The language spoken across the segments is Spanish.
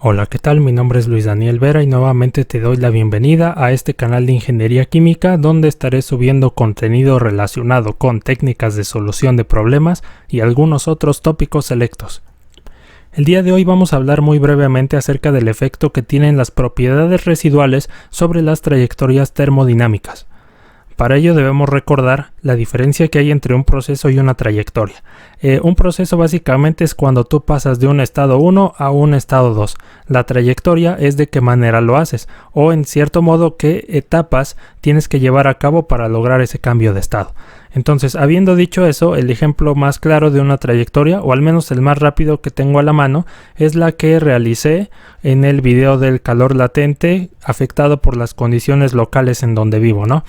Hola, ¿qué tal? Mi nombre es Luis Daniel Vera y nuevamente te doy la bienvenida a este canal de Ingeniería Química, donde estaré subiendo contenido relacionado con técnicas de solución de problemas y algunos otros tópicos selectos. El día de hoy vamos a hablar muy brevemente acerca del efecto que tienen las propiedades residuales sobre las trayectorias termodinámicas. Para ello debemos recordar la diferencia que hay entre un proceso y una trayectoria. Un proceso básicamente es cuando tú pasas de un estado 1 a un estado 2. La trayectoria es de qué manera lo haces o en cierto modo qué etapas tienes que llevar a cabo para lograr ese cambio de estado. Entonces, habiendo dicho eso, el ejemplo más claro de una trayectoria, o al menos el más rápido que tengo a la mano, es la que realicé en el video del calor latente afectado por las condiciones locales en donde vivo, ¿no?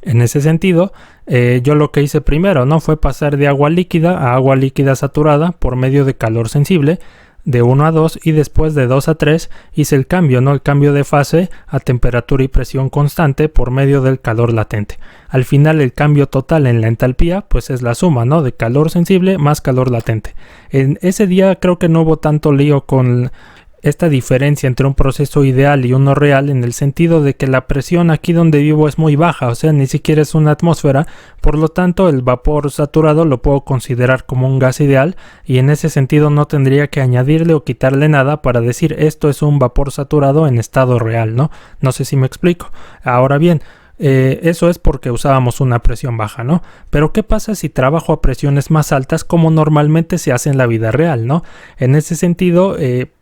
En ese sentido, yo lo que hice primero, ¿no?, fue pasar de agua líquida a agua líquida saturada por medio de calor sensible, de 1 a 2, y después de 2 a 3 hice el cambio, ¿no?, el cambio de fase a temperatura y presión constante por medio del calor latente. Al final el cambio total en la entalpía pues es la suma, ¿no?, de calor sensible más calor latente. En ese día creo que no hubo tanto lío con esta diferencia entre un proceso ideal y uno real, en el sentido de que la presión aquí donde vivo es muy baja, o sea, ni siquiera es una atmósfera, por lo tanto el vapor saturado lo puedo considerar como un gas ideal, y en ese sentido no tendría que añadirle o quitarle nada para decir esto es un vapor saturado en estado real, ¿no? No sé si me explico. Ahora bien, eso es porque usábamos una presión baja, ¿no? Pero ¿qué pasa si trabajo a presiones más altas como normalmente se hace en la vida real, ¿no? En ese sentido,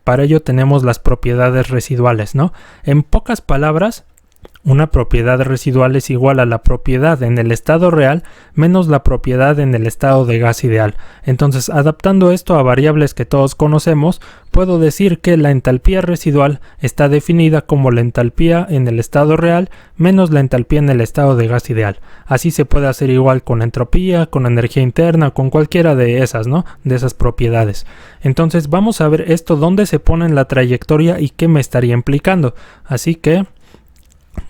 para ello tenemos las propiedades residuales, ¿no? En pocas palabras, una propiedad residual es igual a la propiedad en el estado real menos la propiedad en el estado de gas ideal. Entonces, adaptando esto a variables que todos conocemos, puedo decir que la entalpía residual está definida como la entalpía en el estado real menos la entalpía en el estado de gas ideal. Así se puede hacer igual con entropía, con energía interna, con cualquiera de esas, ¿no?, de esas propiedades. Entonces, vamos a ver esto dónde se pone en la trayectoria y qué me estaría implicando. Así que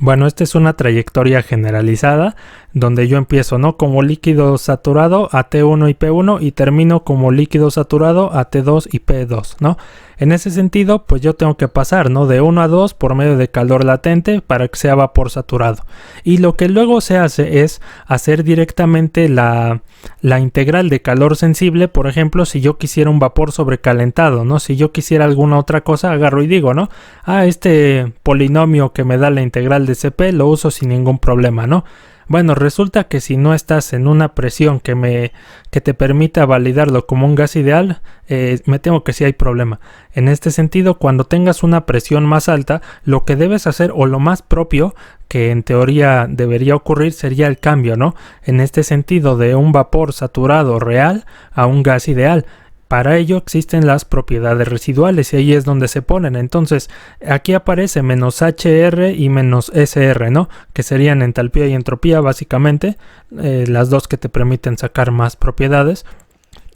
bueno, esta es una trayectoria generalizada donde yo empiezo, ¿no?, como líquido saturado a T1 y P1 y termino como líquido saturado a T2 y P2, ¿no? En ese sentido, pues yo tengo que pasar, ¿no?, de 1 a 2 por medio de calor latente para que sea vapor saturado. Y lo que luego se hace es hacer directamente la integral de calor sensible. Por ejemplo, si yo quisiera un vapor sobrecalentado, ¿no?, si yo quisiera alguna otra cosa, agarro y digo, ¿no?, este polinomio que me da la integral de Cp lo uso sin ningún problema, ¿no? Bueno, resulta que si no estás en una presión que te permita validarlo como un gas ideal, me temo que sí hay problema. En este sentido, cuando tengas una presión más alta, lo que debes hacer, o lo más propio que en teoría debería ocurrir, sería el cambio, ¿no?, en este sentido, de un vapor saturado real a un gas ideal. Para ello existen las propiedades residuales y ahí es donde se ponen. Entonces aquí aparece menos HR y menos SR, ¿no?, que serían entalpía y entropía básicamente, las dos que te permiten sacar más propiedades.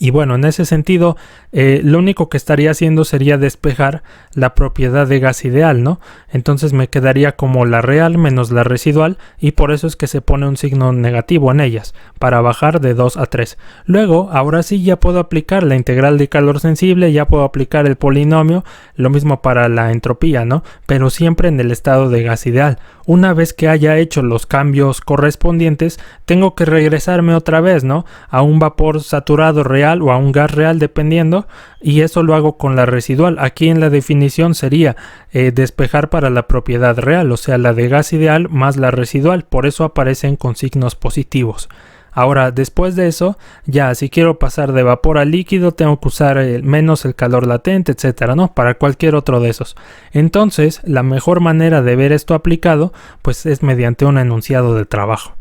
Y bueno, en ese sentido, lo único que estaría haciendo sería despejar la propiedad de gas ideal, ¿no? Entonces me quedaría como la real menos la residual, y por eso es que se pone un signo negativo en ellas, para bajar de 2 a 3. Luego, ahora sí ya puedo aplicar la integral de calor sensible, ya puedo aplicar el polinomio, lo mismo para la entropía, ¿no? Pero siempre en el estado de gas ideal. Una vez que haya hecho los cambios correspondientes, tengo que regresarme otra vez, ¿no?, a un vapor saturado real o a un gas real, dependiendo, y eso lo hago con la residual. Aquí en la definición sería despejar para la propiedad real, o sea, la de gas ideal más la residual, por eso aparecen con signos positivos. Ahora, después de eso, ya si quiero pasar de vapor a líquido, tengo que usar menos el calor latente, etcétera, ¿no?, para cualquier otro de esos. Entonces, la mejor manera de ver esto aplicado, pues es mediante un enunciado de trabajo.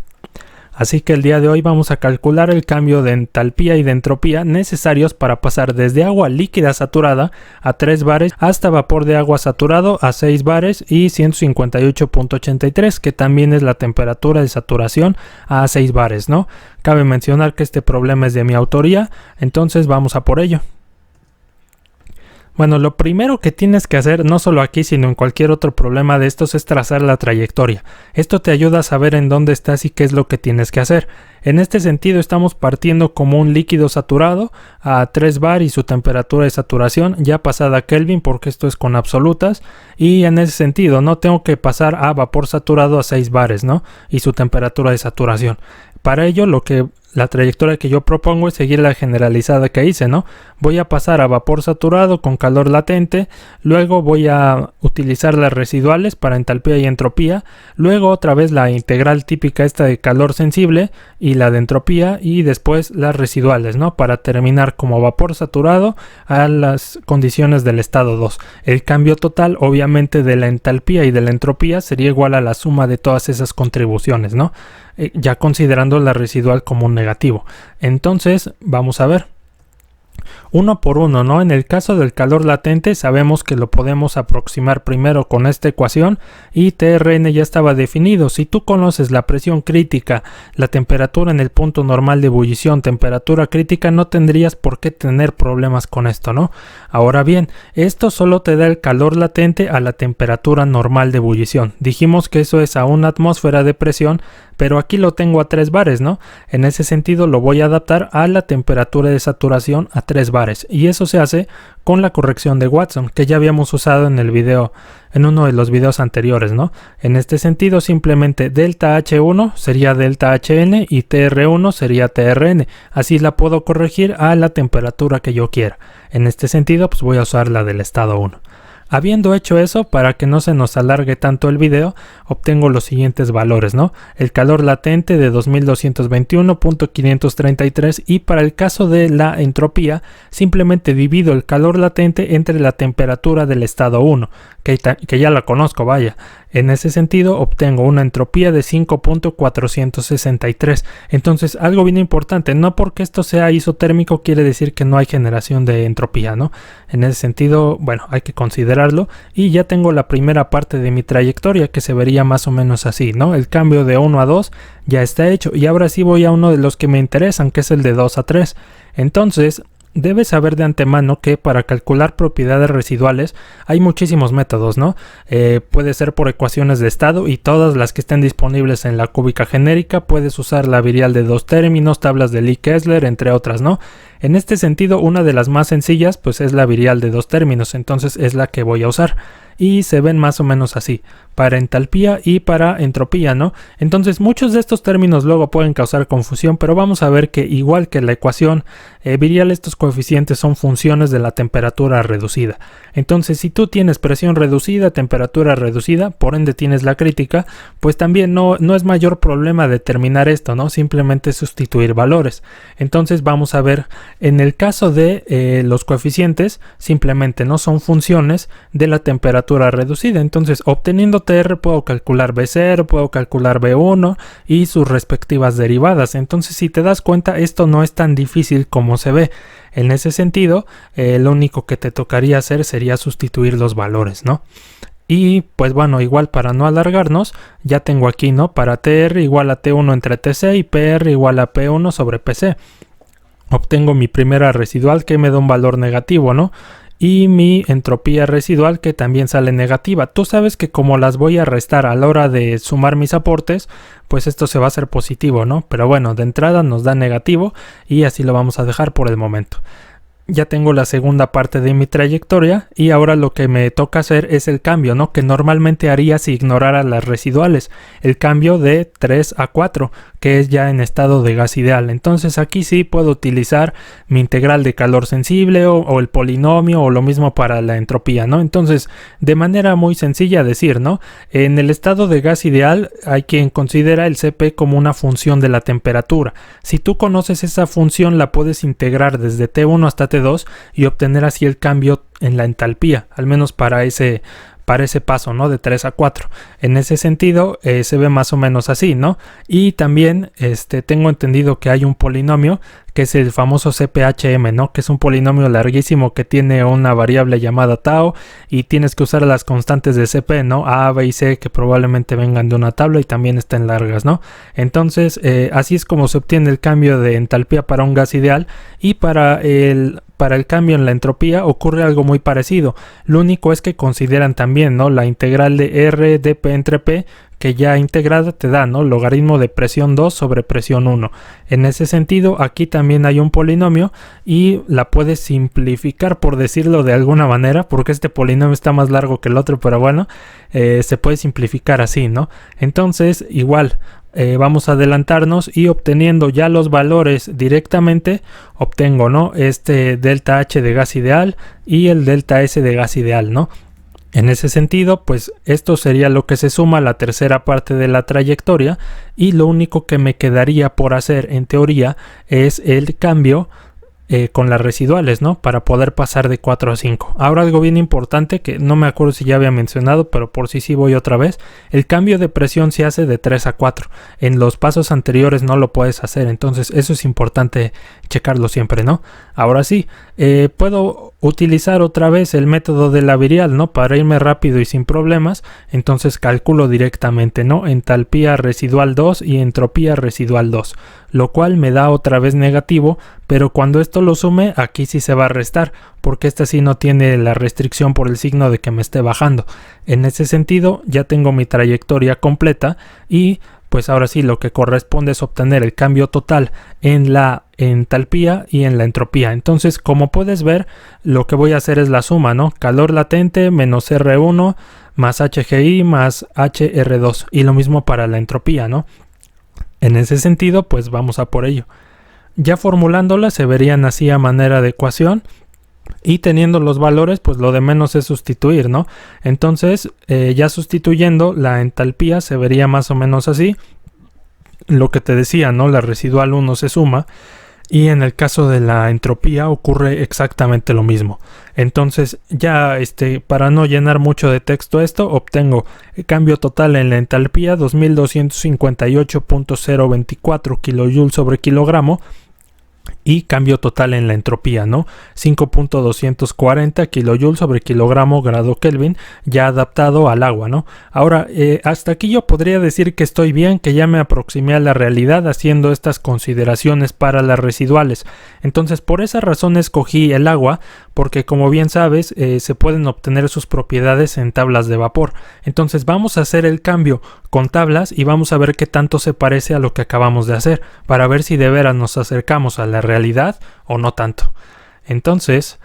Así que el día de hoy vamos a calcular el cambio de entalpía y de entropía necesarios para pasar desde agua líquida saturada a 3 bares hasta vapor de agua saturado a 6 bares y 158.83, que también es la temperatura de saturación a 6 bares, ¿no? Cabe mencionar que este problema es de mi autoría, entonces vamos a por ello. Bueno, lo primero que tienes que hacer, no solo aquí, sino en cualquier otro problema de estos, es trazar la trayectoria. Esto te ayuda a saber en dónde estás y qué es lo que tienes que hacer. En este sentido, estamos partiendo como un líquido saturado a 3 bar y su temperatura de saturación ya pasada a Kelvin, porque esto es con absolutas. Y en ese sentido, no tengo que pasar a vapor saturado a 6 bares, ¿no? Y su temperatura de saturación. Para ello, la trayectoria que yo propongo es seguir la generalizada que hice, ¿no? Voy a pasar a vapor saturado con calor latente, luego voy a utilizar las residuales para entalpía y entropía, luego otra vez la integral típica esta de calor sensible y la de entropía, y después las residuales, ¿no? Para terminar como vapor saturado a las condiciones del estado 2. El cambio total, obviamente, de la entalpía y de la entropía sería igual a la suma de todas esas contribuciones, ¿no? Ya considerando la residual como un negativo. Entonces, vamos a ver. Uno por uno, ¿no? En el caso del calor latente sabemos que lo podemos aproximar primero con esta ecuación y TRN ya estaba definido. Si tú conoces la presión crítica, la temperatura en el punto normal de ebullición, temperatura crítica, no tendrías por qué tener problemas con esto, ¿no? Ahora bien, esto solo te da el calor latente a la temperatura normal de ebullición. Dijimos que eso es a una atmósfera de presión, pero aquí lo tengo a 3 bares, ¿no? En ese sentido lo voy a adaptar a la temperatura de saturación a 3 bares, y eso se hace con la corrección de Watson, que ya habíamos usado en el video, en uno de los videos anteriores, ¿no? En este sentido, simplemente delta H1 sería delta HN y TR1 sería TRN. Así la puedo corregir a la temperatura que yo quiera. En este sentido, pues voy a usar la del estado 1. Habiendo hecho eso, para que no se nos alargue tanto el video, obtengo los siguientes valores, ¿no? El calor latente de 2221.533, y para el caso de la entropía, simplemente divido el calor latente entre la temperatura del estado 1, que ya la conozco, vaya. En ese sentido, obtengo una entropía de 5.463. Entonces, algo bien importante, no porque esto sea isotérmico quiere decir que no hay generación de entropía, ¿no? En ese sentido, bueno, hay que considerarlo, y ya tengo la primera parte de mi trayectoria, que se vería más o menos así, ¿no? El cambio de 1 a 2 ya está hecho, y ahora sí voy a uno de los que me interesan, que es el de 2 a 3. Entonces, debes saber de antemano que para calcular propiedades residuales hay muchísimos métodos, ¿no? Puede ser por ecuaciones de estado y todas las que estén disponibles en la cúbica genérica. Puedes usar la virial de 2 términos, tablas de Lie-Kessler, entre otras, ¿no? En este sentido, una de las más sencillas pues es la virial de 2 términos, entonces es la que voy a usar. Y se ven más o menos así, para entalpía y para entropía, ¿no? Entonces muchos de estos términos luego pueden causar confusión, pero vamos a ver que igual que la ecuación virial, estos coeficientes son funciones de la temperatura reducida. Entonces si tú tienes presión reducida, temperatura reducida, por ende tienes la crítica, pues también no es mayor problema determinar esto, ¿no? Simplemente sustituir valores. Entonces vamos a ver, en el caso de los coeficientes, simplemente no son funciones de la temperatura reducida. Entonces, obteniendo TR puedo calcular B0, puedo calcular B1 y sus respectivas derivadas. Entonces, si te das cuenta, esto no es tan difícil como se ve. En ese sentido, lo único que te tocaría hacer sería sustituir los valores, ¿no? Y pues bueno, igual para no alargarnos, ya tengo aquí, ¿no? Para TR igual a T1 entre TC y PR igual a P1 sobre PC. Obtengo mi primera residual, que me da un valor negativo, ¿no? Y mi entropía residual, que también sale negativa. Tú sabes que como las voy a restar a la hora de sumar mis aportes, pues esto se va a hacer positivo, ¿no? Pero bueno, de entrada nos da negativo, y así lo vamos a dejar por el momento. Ya tengo la segunda parte de mi trayectoria, y ahora lo que me toca hacer es el cambio, ¿no? Que normalmente haría si ignorara las residuales. El cambio de 3 a 4, que es ya en estado de gas ideal. Entonces aquí sí puedo utilizar mi integral de calor sensible o el polinomio, o lo mismo para la entropía, ¿no? Entonces, de manera muy sencilla decir, ¿no? En el estado de gas ideal hay quien considera el Cp como una función de la temperatura. Si tú conoces esa función, la puedes integrar desde T1 hasta T2 y obtener así el cambio en la entalpía, al menos para ese paso, ¿no? De 3 a 4. En ese sentido se ve más o menos así, ¿no? Y también tengo entendido que hay un polinomio que es el famoso CPHM, ¿no? Que es un polinomio larguísimo que tiene una variable llamada tau, y tienes que usar las constantes de CP, ¿no? A, B y C, que probablemente vengan de una tabla y también estén largas, ¿no? Entonces así es como se obtiene el cambio de entalpía para un gas ideal, y para para el cambio en la entropía ocurre algo muy parecido. Lo único es que consideran también, ¿no?, la integral de R dp entre P, que ya integrada te da, ¿no?, logaritmo de presión 2 sobre presión 1. En ese sentido, aquí también hay un polinomio y la puedes simplificar, por decirlo de alguna manera, porque este polinomio está más largo que el otro, pero bueno, se puede simplificar así, ¿no? Entonces, igual, vamos a adelantarnos y obteniendo ya los valores directamente, obtengo, ¿no?, este delta H de gas ideal y el delta S de gas ideal, ¿no? En ese sentido, pues esto sería lo que se suma a la tercera parte de la trayectoria y lo único que me quedaría por hacer en teoría es el cambio con las residuales, ¿no?, para poder pasar de 4 a 5. Ahora algo bien importante que no me acuerdo si ya había mencionado, pero por si sí voy otra vez. El cambio de presión se hace de 3 a 4. En los pasos anteriores no lo puedes hacer, entonces eso es importante checarlo siempre, ¿no? Ahora sí, puedo utilizar otra vez el método de la virial, ¿no?, para irme rápido y sin problemas. Entonces calculo directamente, ¿no?, entalpía residual 2 y entropía residual 2, lo cual me da otra vez negativo, pero cuando esto lo sume, aquí sí se va a restar, porque esta sí no tiene la restricción por el signo de que me esté bajando. En ese sentido, ya tengo mi trayectoria completa y pues ahora sí lo que corresponde es obtener el cambio total en la entalpía y en la entropía. Entonces, como puedes ver, lo que voy a hacer es la suma, ¿no? Calor latente menos R1 más HGI más HR2 y lo mismo para la entropía, ¿no? En ese sentido, pues vamos a por ello. Ya formulándolas se verían así a manera de ecuación y teniendo los valores, pues lo de menos es sustituir, ¿no? Entonces, ya sustituyendo la entalpía se vería más o menos así. Lo que te decía, ¿no?, la residual 1 se suma y en el caso de la entropía ocurre exactamente lo mismo. Entonces ya para no llenar mucho de texto esto, obtengo el cambio total en la entalpía 2258.024 kJ sobre kilogramo y cambio total en la entropía, ¿no? 5.240 kJ sobre kilogramo grado Kelvin, ya adaptado al agua, ¿no? Ahora, hasta aquí yo podría decir que estoy bien, que ya me aproximé a la realidad haciendo estas consideraciones para las residuales. Entonces, por esa razón escogí el agua, porque como bien sabes, se pueden obtener sus propiedades en tablas de vapor. Entonces, vamos a hacer el cambio con tablas y vamos a ver qué tanto se parece a lo que acabamos de hacer, para ver si de veras nos acercamos a la realidad o no tanto. Entonces,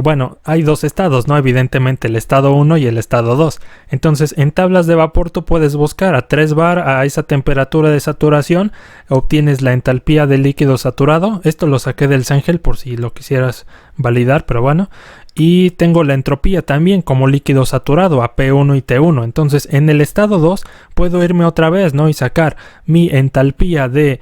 bueno, hay dos estados, ¿no? Evidentemente el estado 1 y el estado 2. Entonces, en tablas de vapor tú puedes buscar a 3 bar a esa temperatura de saturación, obtienes la entalpía del líquido saturado. Esto lo saqué del Cengel por si lo quisieras validar, pero bueno. Y tengo la entropía también como líquido saturado a P1 y T1. Entonces, en el estado 2 puedo irme otra vez, ¿no?, y sacar mi entalpía de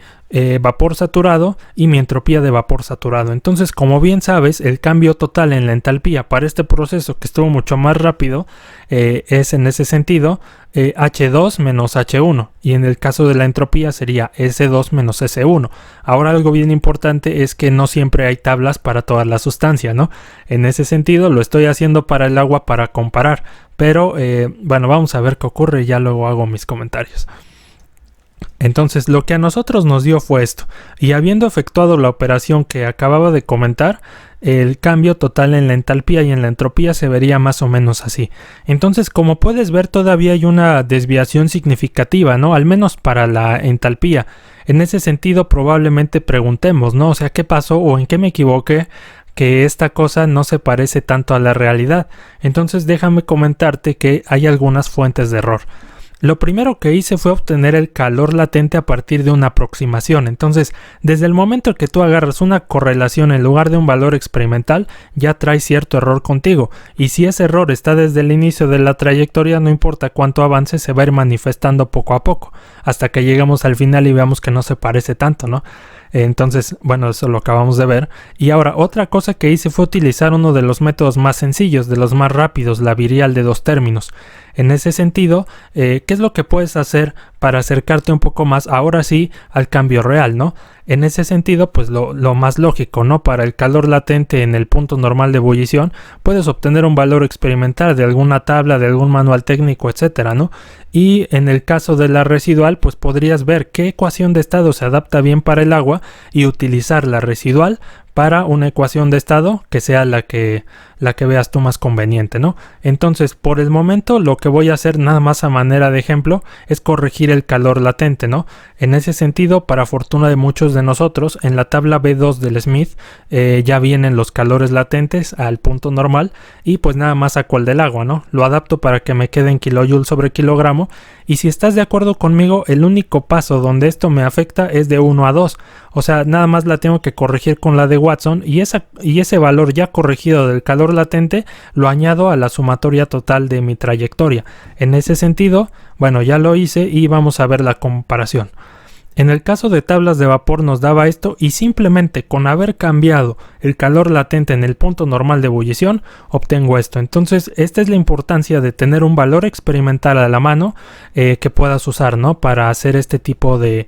vapor saturado y mi entropía de vapor saturado. Entonces, como bien sabes, el cambio total en la entalpía para este proceso, que estuvo mucho más rápido, es en ese sentido H2 menos H1, y en el caso de la entropía sería S2 menos S1. Ahora, algo bien importante es que no siempre hay tablas para todas las sustancias, ¿no? En ese sentido lo estoy haciendo para el agua para comparar, pero bueno, vamos a ver qué ocurre y ya luego hago mis comentarios. Entonces, lo que a nosotros nos dio fue esto, y habiendo efectuado la operación que acababa de comentar, el cambio total en la entalpía y en la entropía se vería más o menos así. Entonces, como puedes ver, todavía hay una desviación significativa, ¿no? Al menos para la entalpía. En ese sentido, probablemente preguntemos, ¿no? O sea, ¿qué pasó o en qué me equivoqué que esta cosa no se parece tanto a la realidad? Entonces, déjame comentarte que hay algunas fuentes de error. Lo primero que hice fue obtener el calor latente a partir de una aproximación. Entonces, desde el momento que tú agarras una correlación en lugar de un valor experimental, ya trae cierto error contigo. Y si ese error está desde el inicio de la trayectoria, no importa cuánto avance, se va a ir manifestando poco a poco, hasta que lleguemos al final y veamos que no se parece tanto, ¿no? Entonces, bueno, eso lo acabamos de ver. Y ahora, otra cosa que hice fue utilizar uno de los métodos más sencillos, de los más rápidos, la virial de dos términos. En ese sentido, ¿qué es lo que puedes hacer para acercarte un poco más, ahora sí, al cambio real, ¿no? En ese sentido, pues lo más lógico, ¿no? Para el calor latente en el punto normal de ebullición, puedes obtener un valor experimental de alguna tabla, de algún manual técnico, etcétera, ¿no? Y en el caso de la residual, pues podrías ver qué ecuación de estado se adapta bien para el agua y utilizar la residual para una ecuación de estado que sea la que veas tú más conveniente, ¿no? Entonces, por el momento, lo que voy a hacer nada más a manera de ejemplo es corregir el calor latente, ¿no? En ese sentido, para fortuna de muchos de nosotros, en la tabla B2 del Smith ya vienen los calores latentes al punto normal y pues nada más saco el del agua, ¿no? Lo adapto para que me quede en kilojoules sobre kilogramo, y si estás de acuerdo conmigo, el único paso donde esto me afecta es de 1 a 2. O sea, nada más la tengo que corregir con la de Watson y ese valor ya corregido del calor latente lo añado a la sumatoria total de mi trayectoria. En ese sentido, bueno, ya lo hice y vamos a ver la comparación. En el caso de tablas de vapor nos daba esto, y simplemente con haber cambiado el calor latente en el punto normal de ebullición obtengo esto. Entonces esta es la importancia de tener un valor experimental a la mano que puedas usar, ¿no? Para hacer este tipo de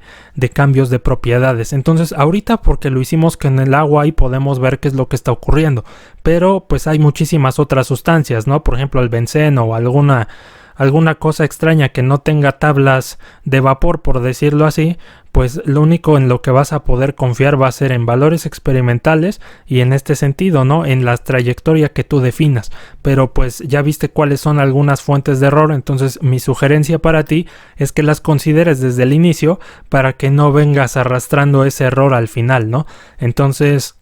cambios de propiedades. Entonces ahorita, porque lo hicimos con el agua y podemos ver qué es lo que está ocurriendo, pero pues hay muchísimas otras sustancias, ¿no? Por ejemplo el benceno o alguna cosa extraña que no tenga tablas de vapor, por decirlo así, pues lo único en lo que vas a poder confiar va a ser en valores experimentales y en este sentido, ¿no? En la trayectoria que tú definas. Pero pues ya viste cuáles son algunas fuentes de error, entonces mi sugerencia para ti es que las consideres desde el inicio para que no vengas arrastrando ese error al final, ¿no? Entonces,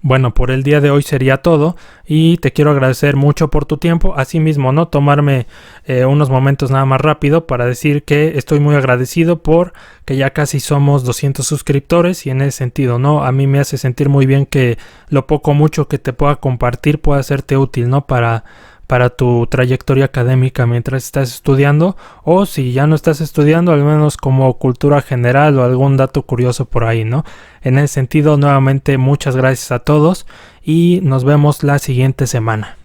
bueno, por el día de hoy sería todo y te quiero agradecer mucho por tu tiempo. Asimismo, ¿no? Tomarme unos momentos nada más rápido para decir que estoy muy agradecido por que ya casi somos 200 suscriptores, y en ese sentido, ¿no? A mí me hace sentir muy bien que lo poco o mucho que te pueda compartir pueda serte útil, ¿no? Para tu trayectoria académica mientras estás estudiando, o si ya no estás estudiando, al menos como cultura general o algún dato curioso por ahí, ¿no? En ese sentido, nuevamente muchas gracias a todos y nos vemos la siguiente semana.